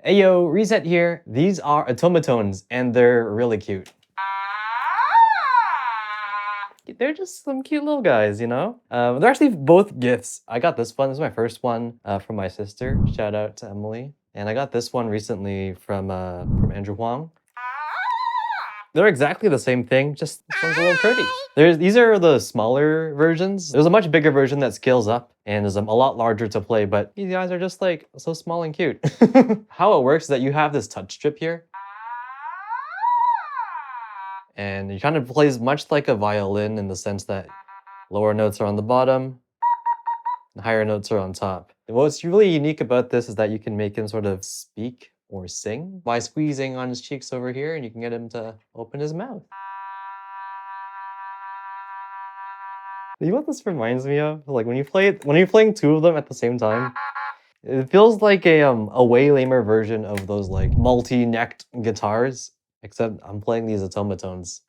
Ayo, Reset here. These are Otamatones, and they're really cute. They're just some cute little guys, you know? They're actually both gifts. I got this one. This is my first one from my sister. Shout out to Emily. And I got this one recently from Andrew Huang. They're exactly the same thing, just this one's a little pretty. These are the smaller versions. There's a much bigger version that scales up and is a lot larger to play, but these guys are just like so small and cute. How it works is that you have this touch strip here. And it kind of plays much like a violin in the sense that lower notes are on the bottom, and higher notes are on top. And what's really unique about this is that you can make him sort of speak or sing by squeezing on his cheeks over here, and you can get him to open his mouth. You know what this reminds me of? Like when you're playing two of them at the same time, it feels like a way lamer version of those like multi-necked guitars, except I'm playing these Otamatones.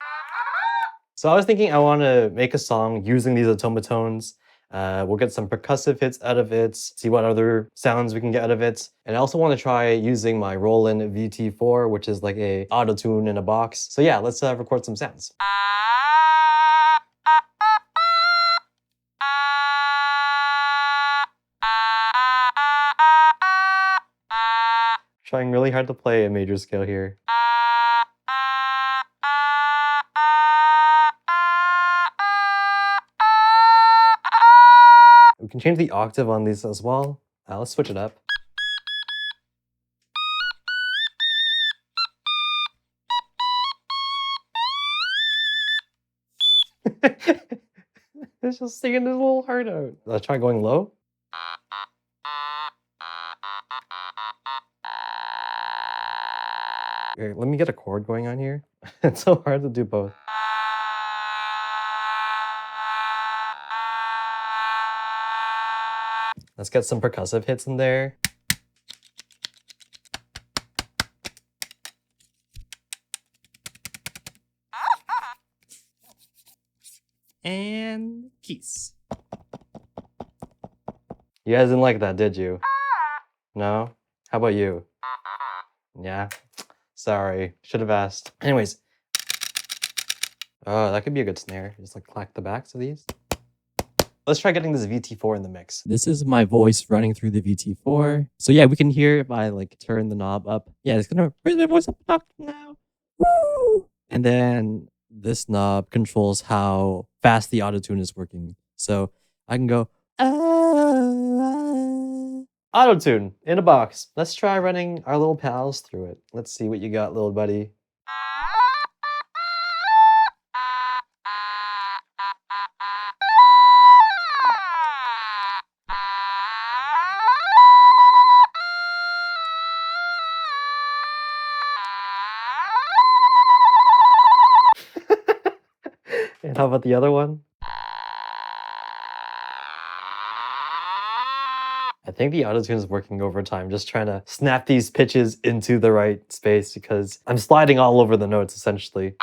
So I was thinking I want to make a song using these Otamatones. We'll get some percussive hits out of it, see what other sounds we can get out of it. And I also want to try using my Roland VT4, which is like a auto-tune in a box. So yeah, let's record some sounds. Trying really hard to play a major scale here. We can change the octave on these as well. Let's switch it up. It's just singing his little heart out. Let's try going low. Okay, let me get a chord going on here. It's so hard to do both. Let's get some percussive hits in there. And keys. You guys didn't like that, did you? No? How about you? Yeah? Sorry, should have asked. Anyways. Oh, that could be a good snare. Just like clack the backs of these. Let's try getting this VT4 in the mix. This is my voice running through the VT4. So yeah, we can hear if I like turn the knob up. Yeah, it's gonna raise my voice up now. Woo! And then this knob controls how fast the auto-tune is working. So I can go auto-tune in a box. Let's try running our little pals through it. Let's see what you got, little buddy. And how about the other one? I think the auto-tune is working overtime, just trying to snap these pitches into the right space because I'm sliding all over the notes essentially.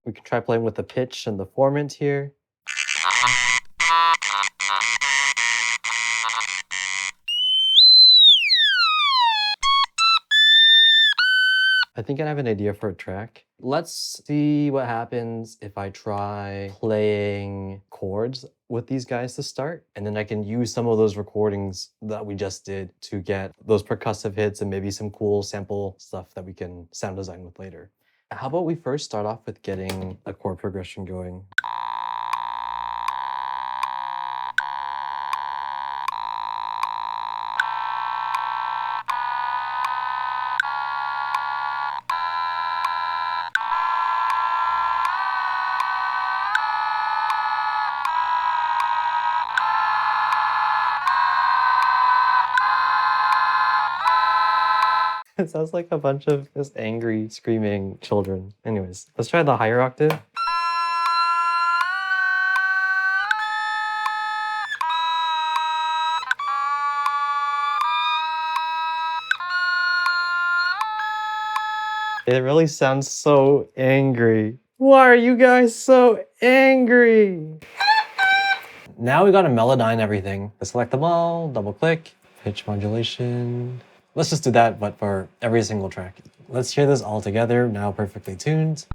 We can try playing with the pitch and the formant here. I think I have an idea for a track. Let's see what happens if I try playing chords with these guys to start. And then I can use some of those recordings that we just did to get those percussive hits and maybe some cool sample stuff that we can sound design with later. How about we first start off with getting a chord progression going? It sounds like a bunch of just angry, screaming children. Anyways, let's try the higher octave. It really sounds so angry. Why are you guys so angry? Now we gotta melodyne everything. Let's select them all, double click, pitch modulation. Let's just do that, but for every single track. Let's hear this all together, now perfectly tuned.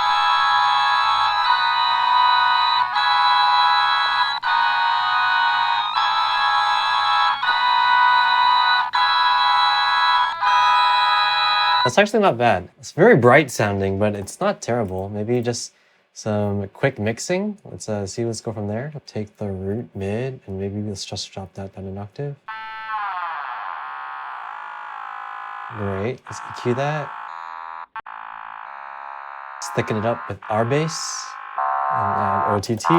That's actually not bad. It's very bright sounding, but it's not terrible. Maybe just some quick mixing. Let's see, let's go from there. Take the root mid, and maybe let's just drop that down an octave. Great, let's EQ that. Let's thicken it up with R bass, and add OTT.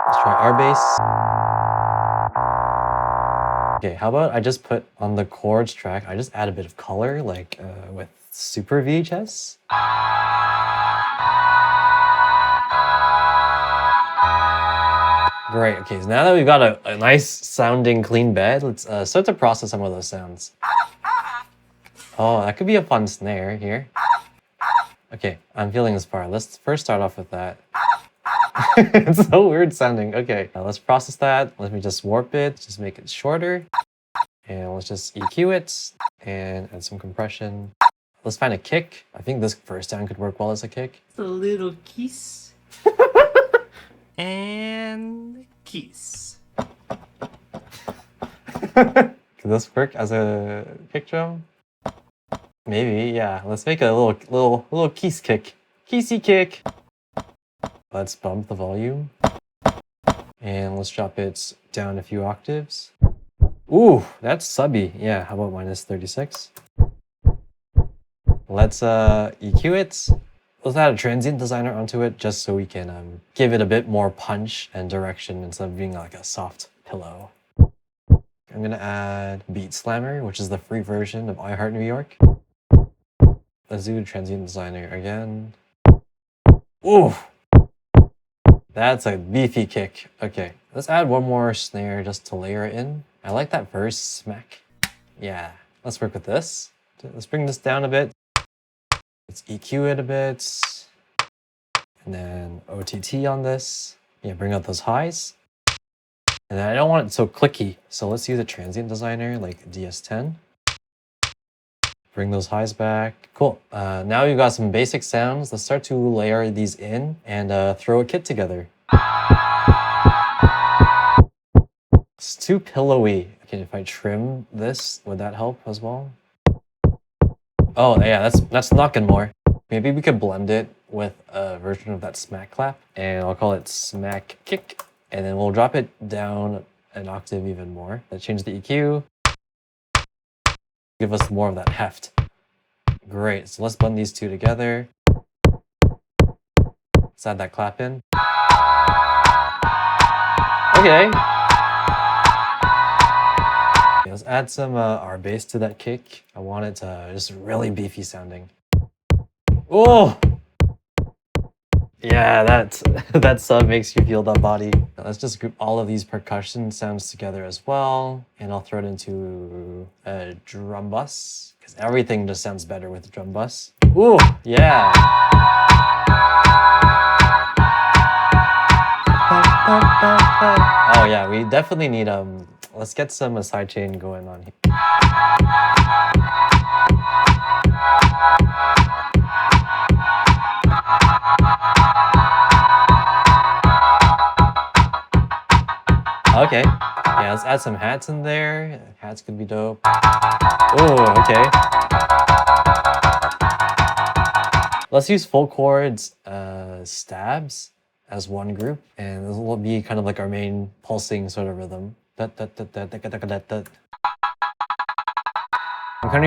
Let's try R bass. Okay, how about I just put on the chords track, I just add a bit of color, like with Super VHS. Great, okay, so now that we've got a nice sounding clean bed, let's start to process some of those sounds. Oh, that could be a fun snare here. Okay, I'm feeling this part. Let's first start off with that. It's so weird sounding. Okay, now let's process that. Let me just warp it, just make it shorter. And let's just EQ it and add some compression. Let's find a kick. I think this first sound could work well as a kick. A little kiss. And kiss. Could this work as a kick drum? Maybe, yeah. Let's make a little kiss kick. Kissy kick. Let's bump the volume. And let's drop it down a few octaves. Ooh, that's subby. Yeah, how about minus 36? Let's EQ it. Let's add a transient designer onto it just so we can give it a bit more punch and direction instead of being like a soft pillow. I'm gonna add Beat Slammer, which is the free version of I Heart New York. Let's do transient designer again. Ooh! That's a beefy kick. Okay, let's add one more snare just to layer it in. I like that verse smack. Yeah, let's work with this. Let's bring this down a bit. Let's EQ it a bit. And then OTT on this. Yeah, bring out those highs. And then I don't want it so clicky, so let's use a transient designer like DS10. Bring those highs back. Cool. Now we've got some basic sounds. Let's start to layer these in and throw a kit together. It's too pillowy. Okay, if I trim this, would that help as well? Oh yeah, that's knocking more. Maybe we could blend it with a version of that smack clap, and I'll call it smack kick, and then we'll drop it down an octave even more. Let's change the EQ. Give us more of that heft. Great, so let's blend these two together. Let's add that clap in. Okay. Let's add some R bass to that kick. I want it to just really beefy sounding. Oh! Yeah, that sub makes you feel the body. Now let's just group all of these percussion sounds together as well. And I'll throw it into a drum bus, because everything just sounds better with a drum bus. Ooh, yeah. Oh yeah, we definitely need, let's get some sidechain going on here. Okay, yeah, let's add some hats in there. Hats could be dope. Oh, okay. Let's use full chords, stabs as one group, and this will be kind of like our main pulsing sort of rhythm. I'm kind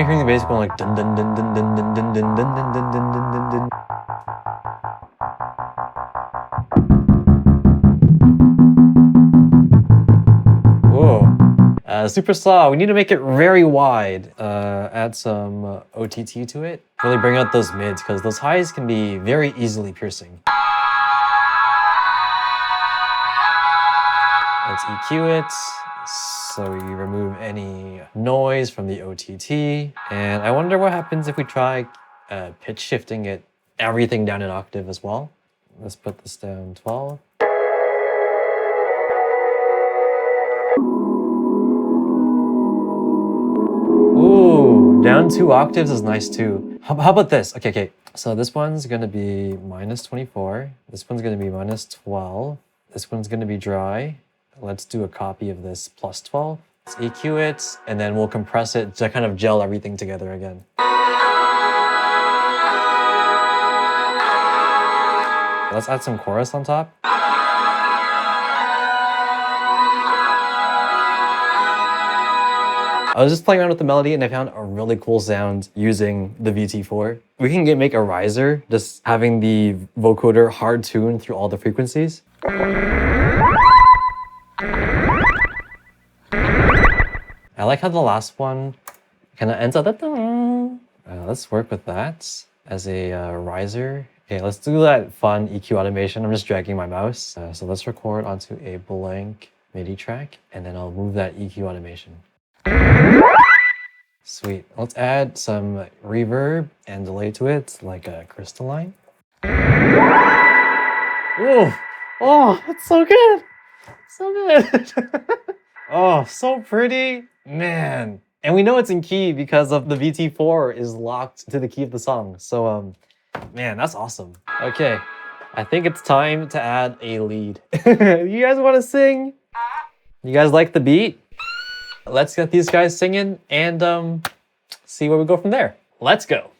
of hearing the bass going like dun dun dun dun dun dun dun dun dun dun dun dun dun dun. Whoa. Super saw, we need to make it very wide. Add some OTT to it. Really bring out those mids, because those highs can be very easily piercing. Let's EQ it, so we remove any noise from the OTT. And I wonder what happens if we try pitch shifting it everything down an octave as well. Let's put this down 12. Ooh, down 2 octaves is nice too. How about this? Okay. So this one's gonna be minus 24. This one's gonna be minus 12. This one's gonna be dry. Let's do a copy of this plus 12. Let's EQ it, and then we'll compress it to kind of gel everything together again. Let's add some chorus on top. I was just playing around with the melody and I found a really cool sound using the VT4. We can make a riser, just having the vocoder hard tuned through all the frequencies. I like how the last one kind of ends up at the... let's work with that as a riser. Okay, let's do that fun EQ automation. I'm just dragging my mouse. So let's record onto a blank MIDI track, and then I'll move that EQ automation. Sweet. Let's add some reverb and delay to it, like a crystalline. Ooh. Oh, that's so good. So good. Oh, so pretty. Man. And we know it's in key because of the VT4 is locked to the key of the song. So, man, that's awesome. Okay, I think it's time to add a lead. You guys want to sing? You guys like the beat? Let's get these guys singing and see where we go from there. Let's go.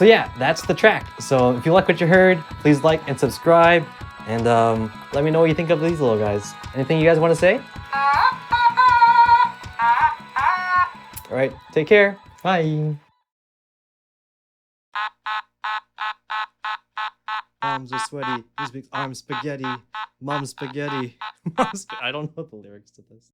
So yeah, that's the track. So if you like what you heard, please like and subscribe. And let me know what you think of these little guys. Anything you guys want to say? All right, take care. Bye. Arms are sweaty. This makes arms spaghetti. Mom spaghetti. I don't know the lyrics to this.